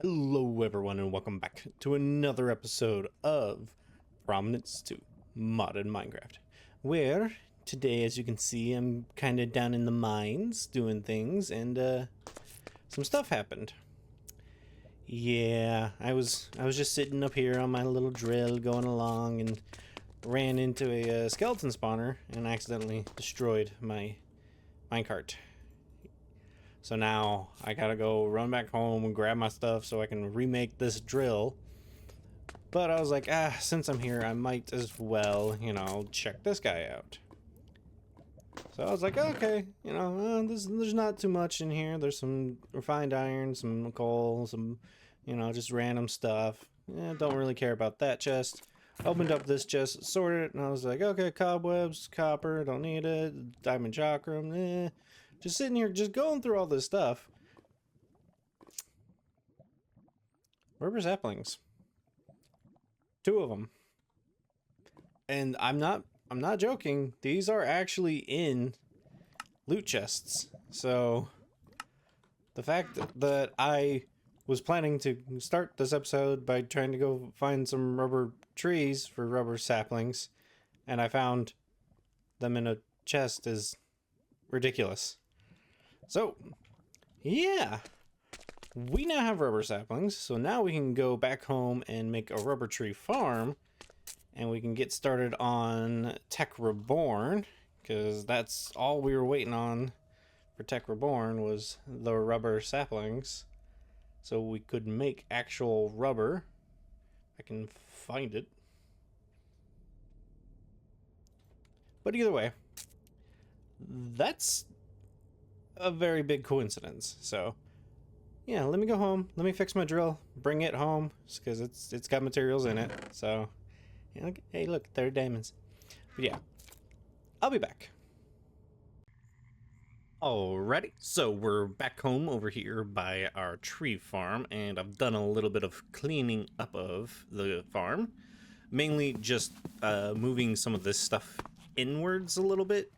Hello everyone and welcome back to another episode of Prominence 2 Modded Minecraft, where today, as you can see, I'm kind of down in the mines doing things, and some stuff happened. Yeah, I was just sitting up here on my little drill going along and ran into a skeleton spawner and accidentally destroyed my minecart. So now I gotta go run back home and grab my stuff so I can remake this drill. But I was like, since I'm here, I might as well, check this guy out. So I was like, okay, there's not too much in here. There's some refined iron, some coal, some, just random stuff. Don't really care about that chest. Opened up this chest, sorted it, and I was like, okay, cobwebs, copper, don't need it. Diamond chakram, Just sitting here, just going through all this stuff. Rubber saplings. 2 of them. And I'm not joking. These are actually in loot chests. So the fact that I was planning to start this episode by trying to go find some rubber trees for rubber saplings, and I found them in a chest is ridiculous. So, yeah. We now have rubber saplings, so now we can go back home and make a rubber tree farm, and we can get started on Tech Reborn, because that's all we were waiting on for Tech Reborn was the rubber saplings, so we could make actual rubber. I can find it. But either way, that's a very big coincidence, so yeah, let me go home. Let me fix my drill. Bring it home because it's got materials in it. So, yeah, hey, look, there are diamonds. But yeah, I'll be back. Alrighty, so we're back home over here by our tree farm, and I've done a little bit of cleaning up of the farm. Mainly just moving some of this stuff inwards a little bit.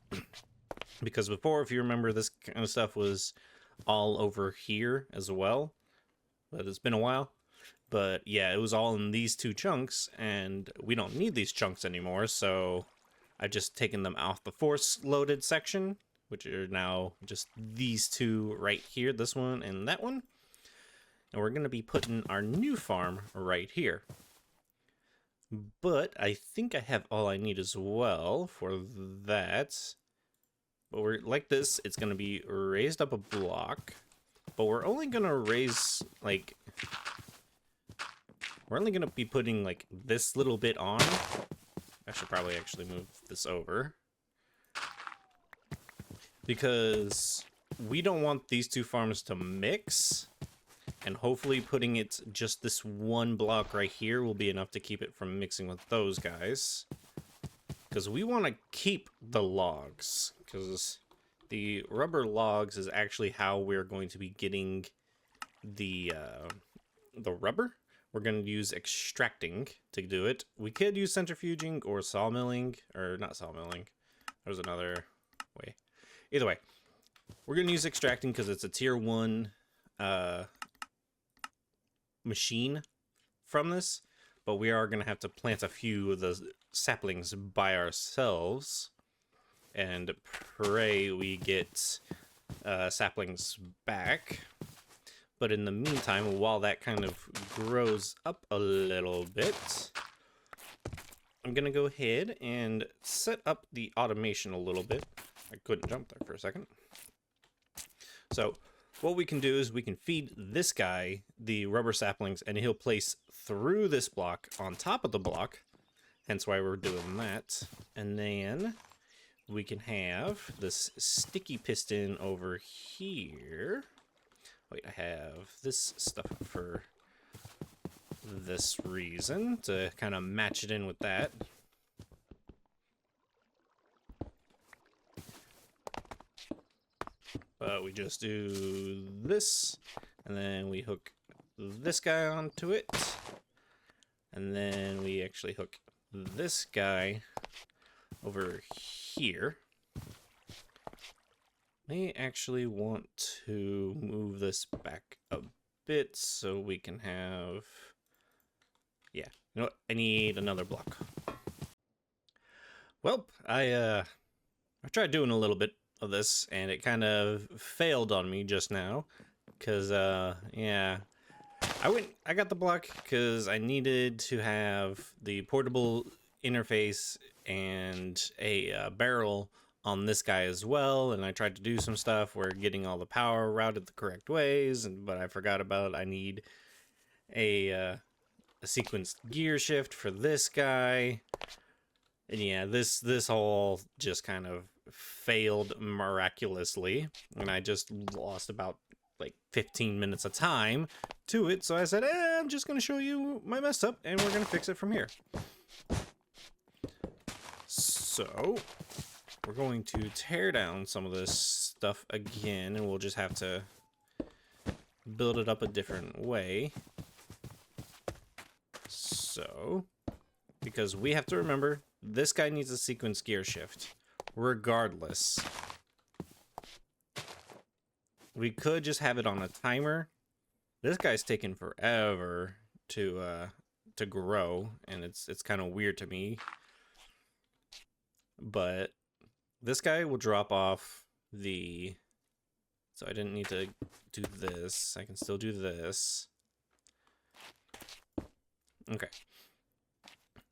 Because before, if you remember, this kind of stuff was all over here as well, but it's been a while. But yeah, it was all in these 2 chunks, and we don't need these chunks anymore, so I've just taken them off the force loaded section, which are now just these 2 right here, this one and that one. And we're going to be putting our new farm right here. But I think I have all I need as well for that. But we're like this, it's going to be raised up a block, but we're only going to raise, like, we're only going to be putting, like, this little bit on. I should probably actually move this over, because we don't want these 2 farms to mix, and hopefully putting it just this one block right here will be enough to keep it from mixing with those guys. Because we want to keep the logs, because the rubber logs is actually how we're going to be getting the rubber. We're going to use extracting to do it. We could use centrifuging or sawmilling, or not sawmilling. There's another way. Either way, we're going to use extracting because it's a tier 1 machine from this. But we are going to have to plant a few of the saplings by ourselves and pray we get saplings back. But in the meantime, while that kind of grows up a little bit, I'm going to go ahead and set up the automation a little bit. I couldn't jump there for a second. So what we can do is we can feed this guy the rubber saplings, and he'll place through this block on top of the block, hence why we're doing that. And then we can have this sticky piston over here. Wait, I have this stuff for this reason, to kind of match it in with that. But we just do this, and then we hook this guy onto it, and then we actually hook this guy over here. I actually want to move this back a bit so we can have... Yeah, you know what? I need another block. Well, I tried doing a little bit of this, and it kind of failed on me just now. Because, yeah... I got the block because I needed to have the portable interface and a barrel on this guy as well, and I tried to do some stuff where getting all the power routed the correct ways, but I forgot about I need a sequenced gear shift for this guy. And yeah, this all just kind of failed miraculously, and I just lost about like 15 minutes of time to it, so I said, I'm just gonna show you my mess up and we're gonna fix it from here. So we're going to tear down some of this stuff again, and we'll just have to build it up a different way. So, because we have to remember, this guy needs a sequence gear shift regardless. We could just have it on a timer. This guy's taking forever to grow, and it's kind of weird to me. But this guy will drop off the... So I didn't need to do this. I can still do this. Okay.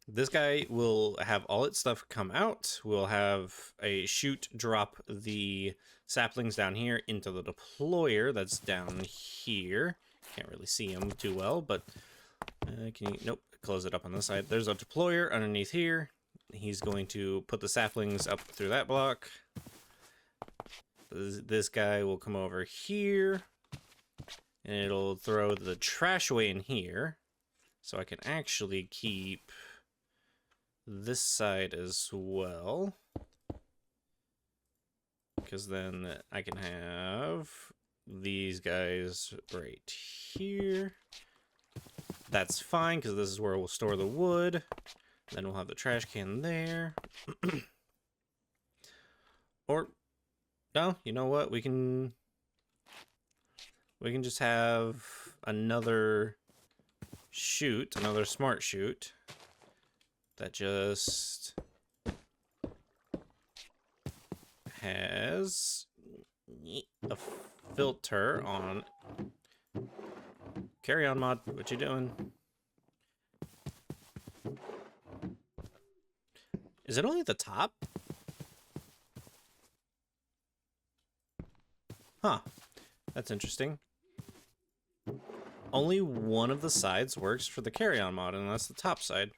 This guy will have all its stuff come out. We'll have a chute drop the saplings down here into the deployer that's down here. Can't really see him too well, but can you... Nope, close it up on this side. There's a deployer underneath here. He's going to put the saplings up through that block. This guy will come over here, and it'll throw the trash away in here, so I can actually keep this side as well, because then I can have these guys right here. That's fine, because this is where we'll store the wood. Then we'll have the trash can there. Or, no, you know what? We can just have another chute, another smart chute that just has a filter on. Carry on, mod. What you doing? Is it only the top? Huh. That's interesting. Only one of the sides works for the carry-on mod, and that's the top side.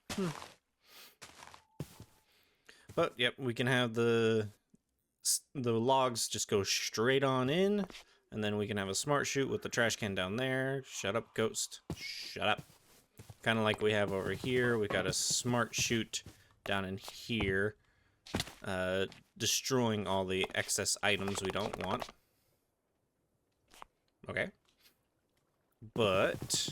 But, yep, we can have the logs just go straight on in, and then we can have a smart chute with the trash can down there. Shut up, ghost. Shut up. Kind of like we have over here. We got a smart chute down in here, destroying all the excess items we don't want. Okay. But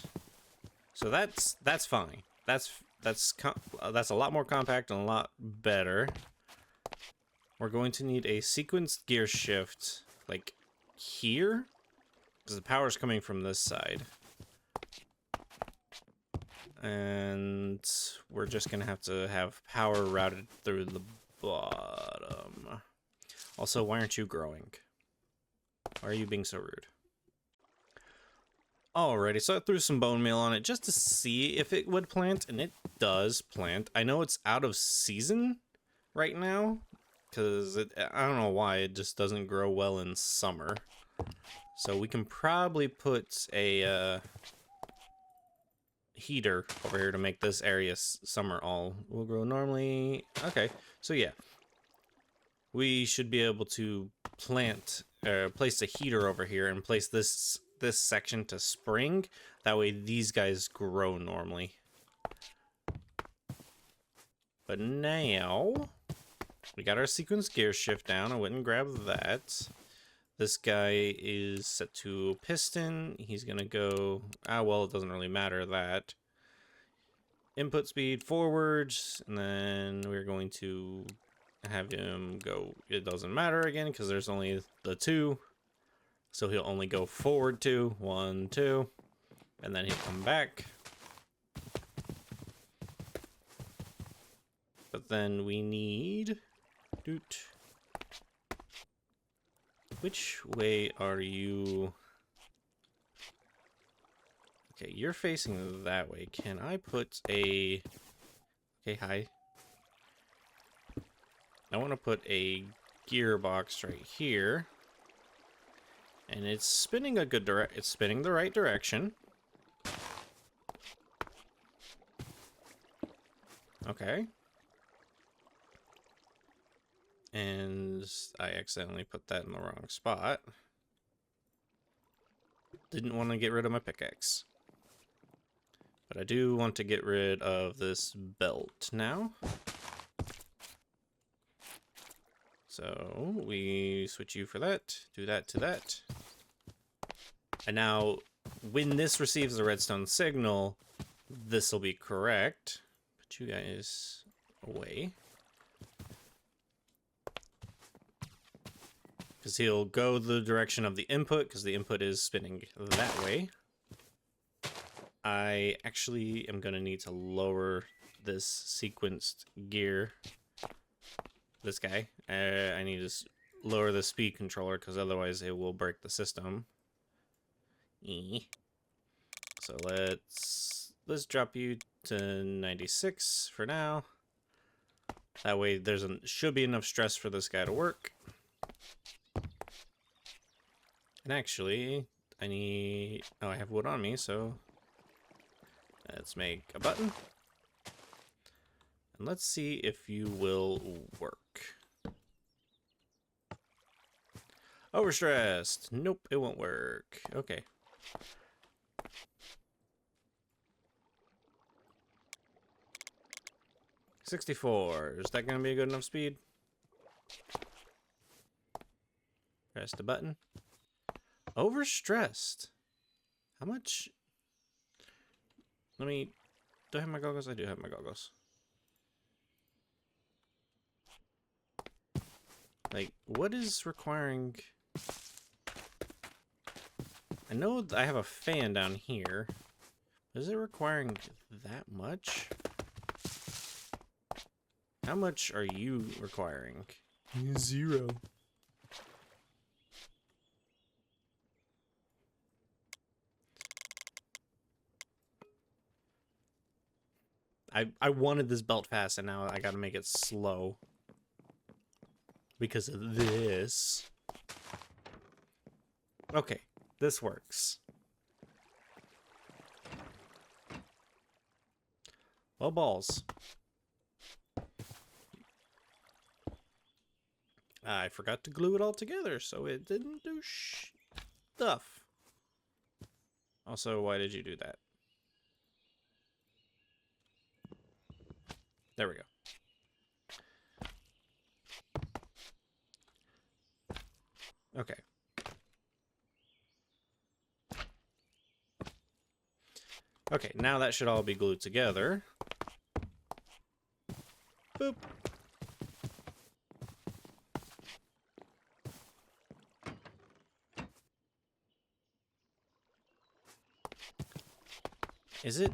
so that's fine. That's a lot more compact and a lot better. We're going to need a sequenced gear shift like here, because the power's coming from this side. And we're just gonna have to have power routed through the bottom. Also, why aren't you growing? Why are you being so rude? Alrighty, so I threw some bone meal on it just to see if it would plant, and it does plant. I know it's out of season right now, because I don't know why it just doesn't grow well in summer. So we can probably put a heater over here to make this area summer all will grow normally. Okay, so yeah, we should be able to place a heater over here and place this section to spring. That way these guys grow normally. But now we got our sequence gear shift down. I went and grabbed that. This guy is set to piston. He's gonna go, well, it doesn't really matter that. Input speed forwards, and then we're going to have him go, it doesn't matter again, because there's only the two. So he'll only go forward 2, 1, 2. And then he'll come back. But then we need... Doot. Which way are you? Okay, you're facing that way. Can I put a... Okay, hi. I want to put a gearbox right here. And it's spinning a good it's spinning the right direction. Okay. And I accidentally put that in the wrong spot. Didn't want to get rid of my pickaxe. But I do want to get rid of this belt now. So we switch you for that, do that to that. And now when this receives the redstone signal, this will be correct. Put you guys away. Because he'll go the direction of the input, because the input is spinning that way. I actually am going to need to lower this sequenced gear. This guy. I need to lower the speed controller, because otherwise it will break the system. So let's drop you to 96 for now. That way there's should be enough stress for this guy to work. And actually, I have wood on me, so let's make a button. And let's see if you will work. Overstressed. Nope, it won't work. Okay. $64. Is that going to be a good enough speed? Press the button. Overstressed. How much? Do I have my goggles? I do have my goggles. Like, what is requiring... I know I have a fan down here. Is it requiring that much? How much are you requiring? 0. I wanted this belt fast, and now I gotta make it slow. Because of this. Okay, this works. Well, balls. I forgot to glue it all together, so it didn't do stuff. Also, why did you do that? There we go. Okay. Okay, now that should all be glued together. Boop. Is it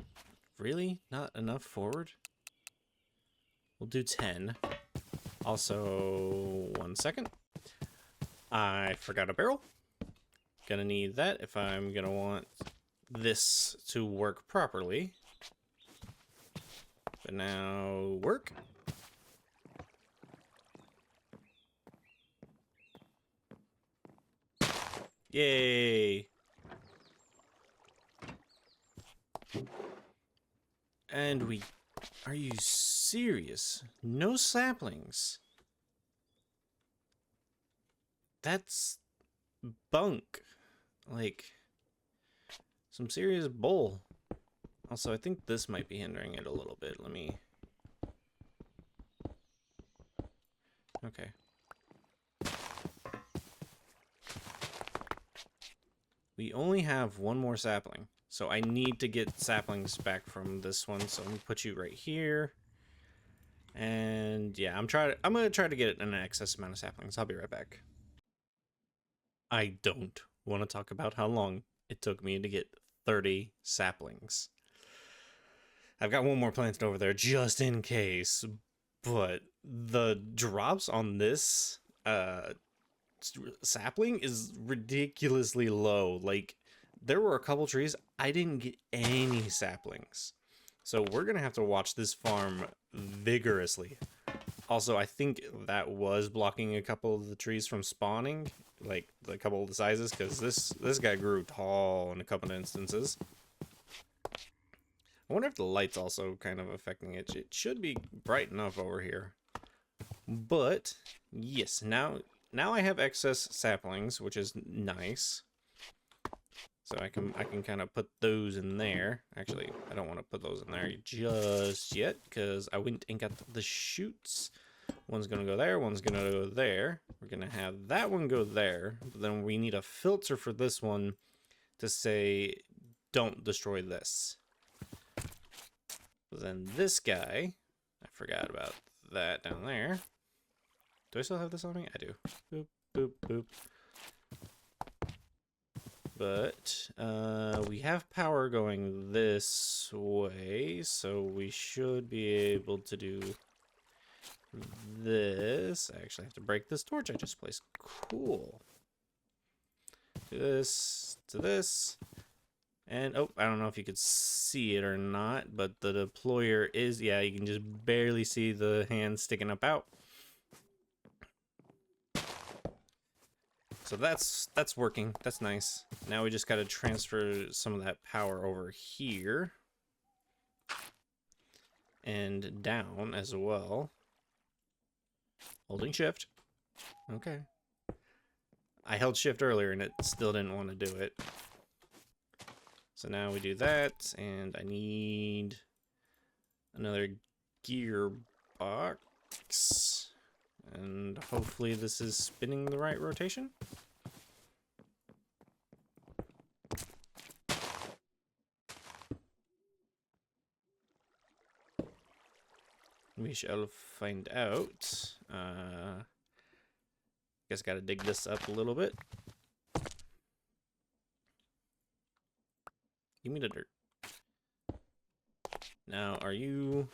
really not enough forward? We'll do 10. Also, 1 second. I forgot a barrel. Gonna need that if I'm gonna want this to work properly. But now, work. Yay! And we... Are you serious? No saplings. That's bunk. Like, some serious bull. Also, I think this might be hindering it a little bit. Let me... Okay. We only have one more sapling. So I need to get saplings back from this one. So I'm gonna put you right here. And yeah, I'm gonna try to get an excess amount of saplings. I'll be right back. I don't want to talk about how long it took me to get 30 saplings. I've got one more planted over there just in case, but the drops on this sapling is ridiculously low. Like, there were a couple trees I didn't get any saplings, so we're gonna have to watch this farm vigorously. Also, I think that was blocking a couple of the trees from spawning, like a couple of the sizes, because this guy grew tall in a couple of instances. I wonder if the light's also kind of affecting it. It should be bright enough over here. But yes, now I have excess saplings, which is nice. So I can kind of put those in there. Actually, I don't want to put those in there just yet, because I went and got the shoots. One's gonna go there, one's gonna go there. We're gonna have that one go there, but then we need a filter for this one to say, don't destroy this. Then this guy, I forgot about that down there. Do I still have this on me? I do. Boop, boop, boop. But we have power going this way, so we should be able to do this. I actually have to break this torch I just placed. Cool. Do this to this. And, oh, I don't know if you could see it or not, but the deployer is, yeah, you can just barely see the hand sticking up out. So that's working. That's nice. Now we just got to transfer some of that power over here. And down as well. Holding shift. Okay. I held shift earlier and it still didn't want to do it. So now we do that, and I need another gearbox, and hopefully this is spinning the right rotation. We shall find out. Guess gotta dig this up a little bit. Give me the dirt. Now, are you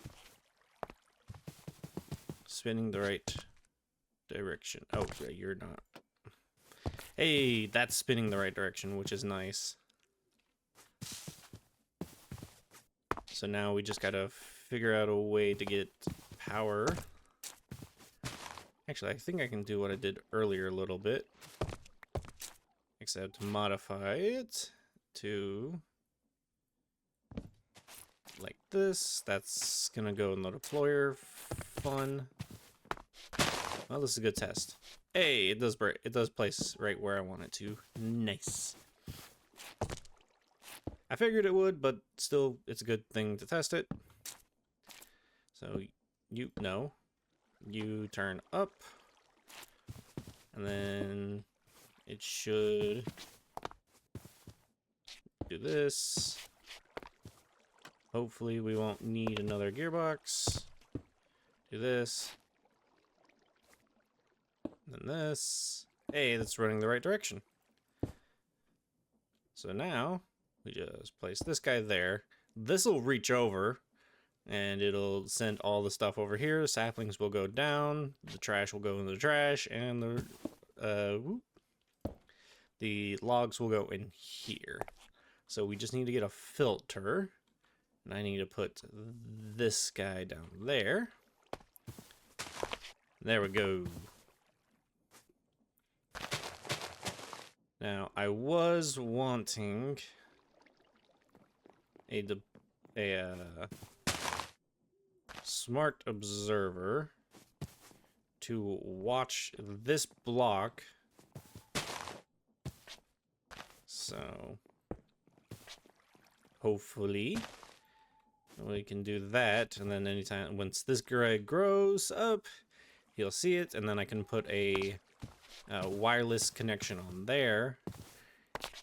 spinning the right direction? Oh, you're not. Hey, that's spinning the right direction, which is nice. So now we just gotta figure out a way to get power. Actually, I think I can do what I did earlier a little bit. Except modify it to like this. That's gonna go in the deployer. Fun. Well, this is a good test. Hey, it does place right where I want it to. Nice. I figured it would, but still, it's a good thing to test it. So you turn up, and then it should do this. Hopefully we won't need another gearbox. Do this. And then this. Hey, that's running the right direction. So now we just place this guy there. This will reach over and it'll send all the stuff over here. Saplings will go down, the trash will go in the trash, and the logs will go in here. So we just need to get a filter. And I need to put this guy down there. There we go. Now, I was wanting a smart observer to watch this block. So, hopefully we can do that, and then anytime once this guy grows up, he'll see it, and then I can put a wireless connection on there,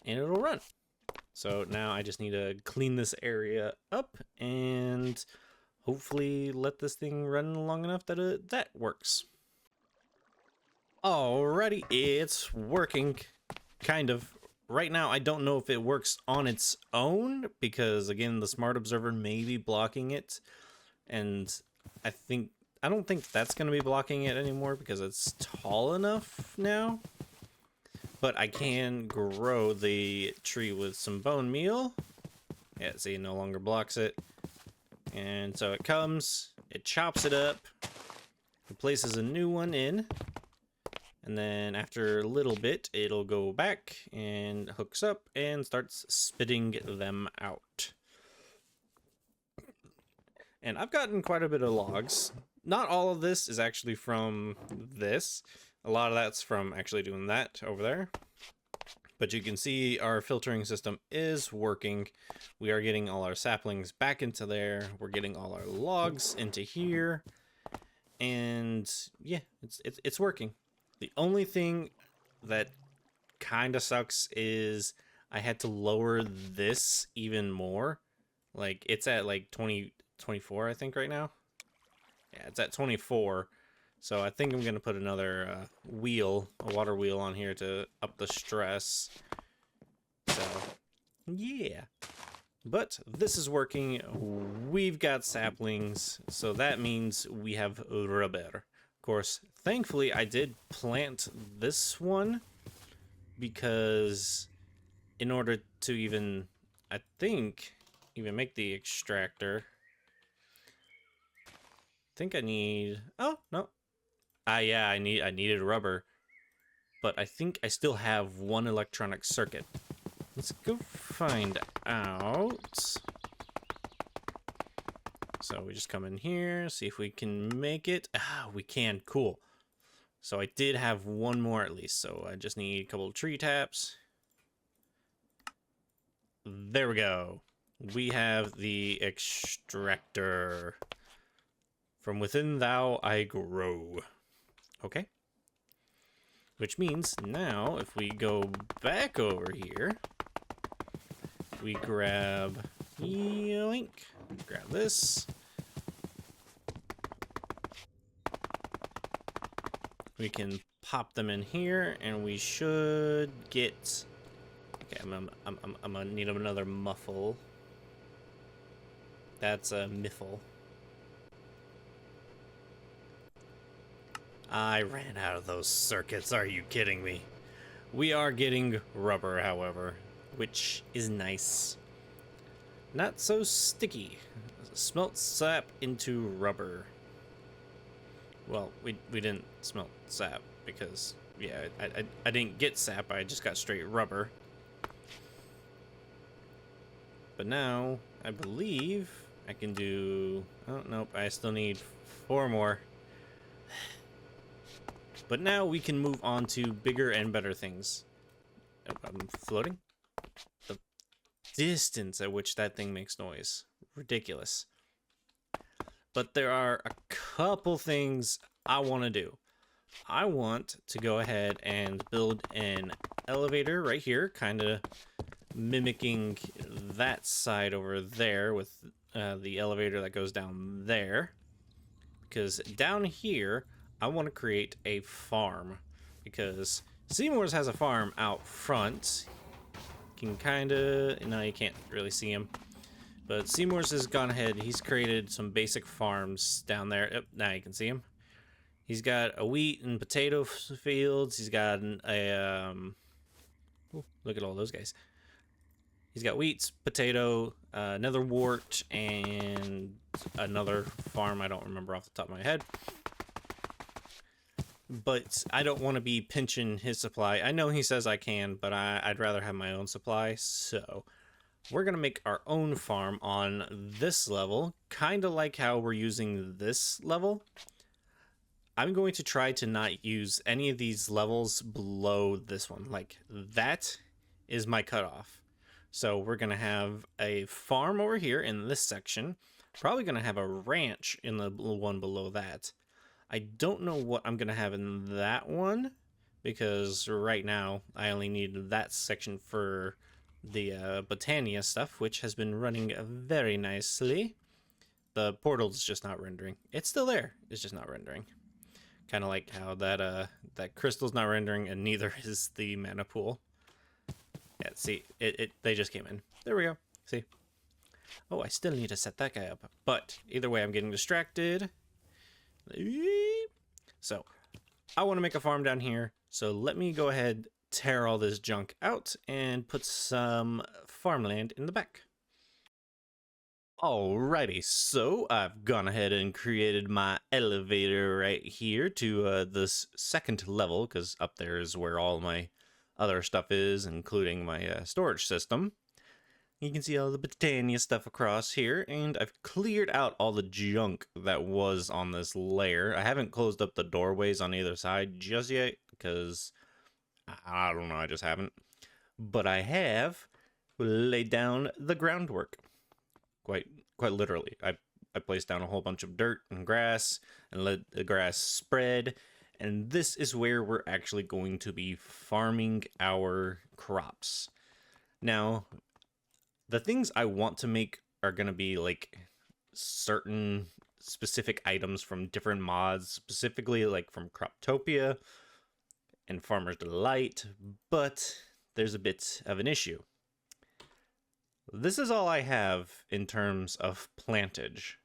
and it'll run. So now I just need to clean this area up and hopefully let this thing run long enough that that works. Alrighty, it's working, kind of. right now, I don't know if it works on its own because, again, the smart observer may be blocking it. And I don't think that's going to be blocking it anymore because it's tall enough now. But I can grow the tree with some bone meal. Yeah, see, it no longer blocks it. And so it comes, it chops it up, it places a new one in. And then after a little bit, it'll go back and hooks up and starts spitting them out. And I've gotten quite a bit of logs. Not all of this is actually from this. A lot of that's from actually doing that over there. But you can see our filtering system is working. We are getting all our saplings back into there. We're getting all our logs into here. And yeah, it's working. The only thing that kind of sucks is I had to lower this even more. Like, it's at like 24, I think, right now. Yeah, it's at 24. So I think I'm going to put another a water wheel on here to up the stress. So, yeah. But this is working. We've got saplings, so that means we have rubber. Of course, thankfully, I did plant this one because in order to even, I think, even make the extractor, I think I need, oh, no. Yeah, I needed rubber, but I think I still have one electronic circuit. Let's go find out. So we just come in here, see if we can make it. Ah, we can, cool. So I did have one more at least, so I just need a couple of tree taps. There we go. We have the extractor. From within thou I grow. Okay. Which means now if we go back over here, we grab yoink, grab this. We can pop them in here and we should get, okay, I'm gonna need another muffle. That's a miffle. I ran out of those circuits, are you kidding me? We are getting rubber, however, which is nice. Not so sticky. Smelt sap into rubber. Well, we didn't smelt sap because, yeah, I didn't get sap, I just got straight rubber. But now, I believe I can do, oh, nope, I still need 4 more. But now we can move on to bigger and better things. Oh, I'm floating? The distance at which that thing makes noise. Ridiculous. But there are a couple things I want to do. I want to go ahead and build an elevator right here, kind of mimicking that side over there with the elevator that goes down there. Because down here, I want to create a farm, because Seymour's has a farm out front. You can kind of, no, you can't really see him, but Seymour's has gone ahead. He's created some basic farms down there. Yep, now you can see him. He's got a wheat and potato fields. He's got a look at all those guys. He's got wheats, potato, another wart, and another farm I don't remember off the top of my head. But I don't want to be pinching his supply. I know he says I can, but I'd rather have my own supply. So we're going to make our own farm on this level, kind of like how we're using this level. I'm going to try to not use any of these levels below this one. Like, that is my cutoff. So we're going to have a farm over here in this section. Probably going to have a ranch in the one below that. I don't know what I'm going to have in that one, because right now I only need that section for the Botania stuff, which has been running very nicely. The portal's just not rendering. It's still there. It's just not rendering. Kind of like how that crystal's not rendering, and neither is the mana pool. Yeah, see, they just came in. There we go. See? Oh, I still need to set that guy up. But either way, I'm getting distracted. So, I want to make a farm down here. So let me go ahead, tear all this junk out, and put some farmland in the back. Alrighty, so I've gone ahead and created my elevator right here to this second level, because up there is where all my other stuff is, including my storage system. You can see all the Britannia stuff across here, and I've cleared out all the junk that was on this layer. I haven't closed up the doorways on either side just yet, because I don't know, I just haven't. But I have laid down the groundwork. Quite literally. I placed down a whole bunch of dirt and grass and let the grass spread, and this is where we're actually going to be farming our crops. Now, the things I want to make are going to be like certain specific items from different mods, specifically like from Croptopia and Farmer's Delight, but there's a bit of an issue. This is all I have in terms of plantage.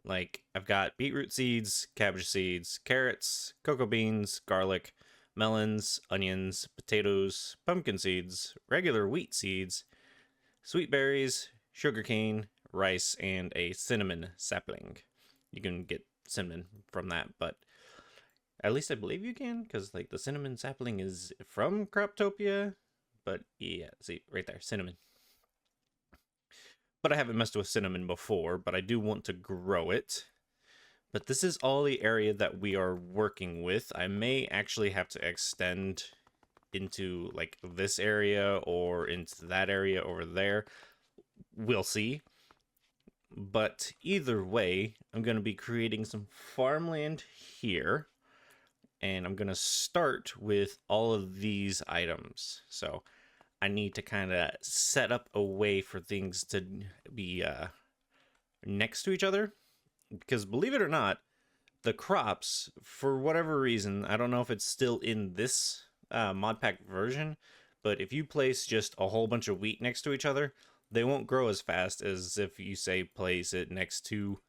Like, I've got beetroot seeds, cabbage seeds, carrots, cocoa beans, garlic, melons, onions, potatoes, pumpkin seeds, regular wheat seeds, sweet berries, sugarcane, rice, and a cinnamon sapling. You can get cinnamon from that, but at least I believe you can, because like the cinnamon sapling is from Croptopia. But yeah, see right there, cinnamon. But I haven't messed with cinnamon before, but I do want to grow it. But this is all the area that we are working with. I may actually have to extend into like this area or into that area over there. We'll see. But either way, I'm going to be creating some farmland here. And I'm going to start with all of these items. So I need to kind of set up a way for things to be next to each other. Because believe it or not, the crops, for whatever reason, I don't know if it's still in this mod pack version, but if you place just a whole bunch of wheat next to each other, they won't grow as fast as if you, say, place it next to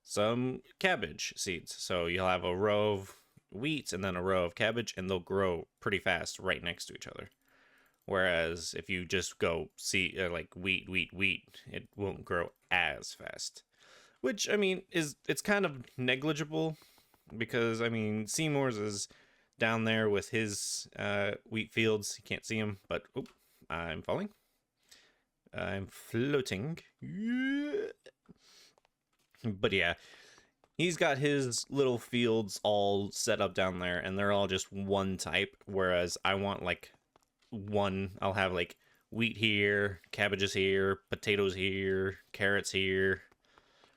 some cabbage seeds. So you'll have a row of wheat and then a row of cabbage, and they'll grow pretty fast right next to each other. Whereas if you just go like wheat, it won't grow as fast. Which, I mean, it's kind of negligible, because, I mean, Seymour's is down there with his wheat fields. You can't see him, but oop, I'm falling. I'm floating. But yeah, he's got his little fields all set up down there, and they're all just one type, whereas I want like I'll have like wheat here, cabbages here, potatoes here, carrots here,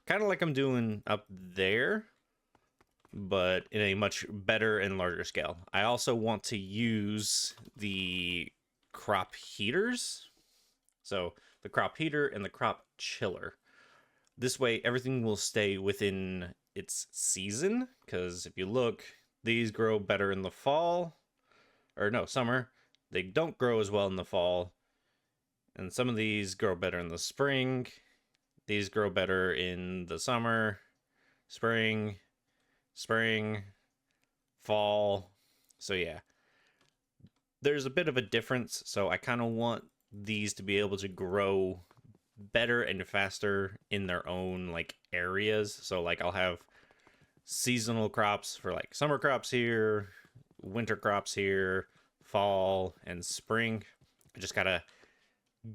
kind of like I'm doing up there, but in a much better and larger scale. I also want to use the crop heaters, so the crop heater and the crop chiller. This way everything will stay within its season, because if you look, these grow better in the fall, or no, summer. They don't grow as well in the fall. And some of these grow better in the spring. These grow better in the summer, spring, fall. So yeah, there's a bit of a difference. So I kind of want these to be able to grow better and faster in their own like areas. So like I'll have seasonal crops for like summer crops here, winter crops here, fall and spring. I just gotta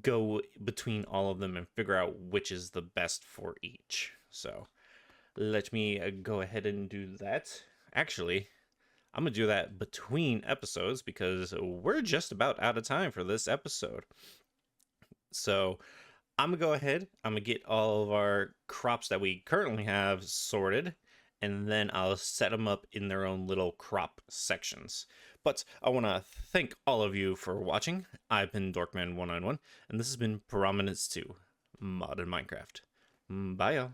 go between all of them and figure out which is the best for each. So let me go ahead and do that. Actually, I'm gonna do that between episodes, because we're just about out of time for this episode. So I'm gonna go ahead, I'm gonna get all of our crops that we currently have sorted, and then I'll set them up in their own little crop sections. But I want to thank all of you for watching. I've been Dorkman191, and this has been Prominence 2, Mod in Minecraft. Bye, y'all.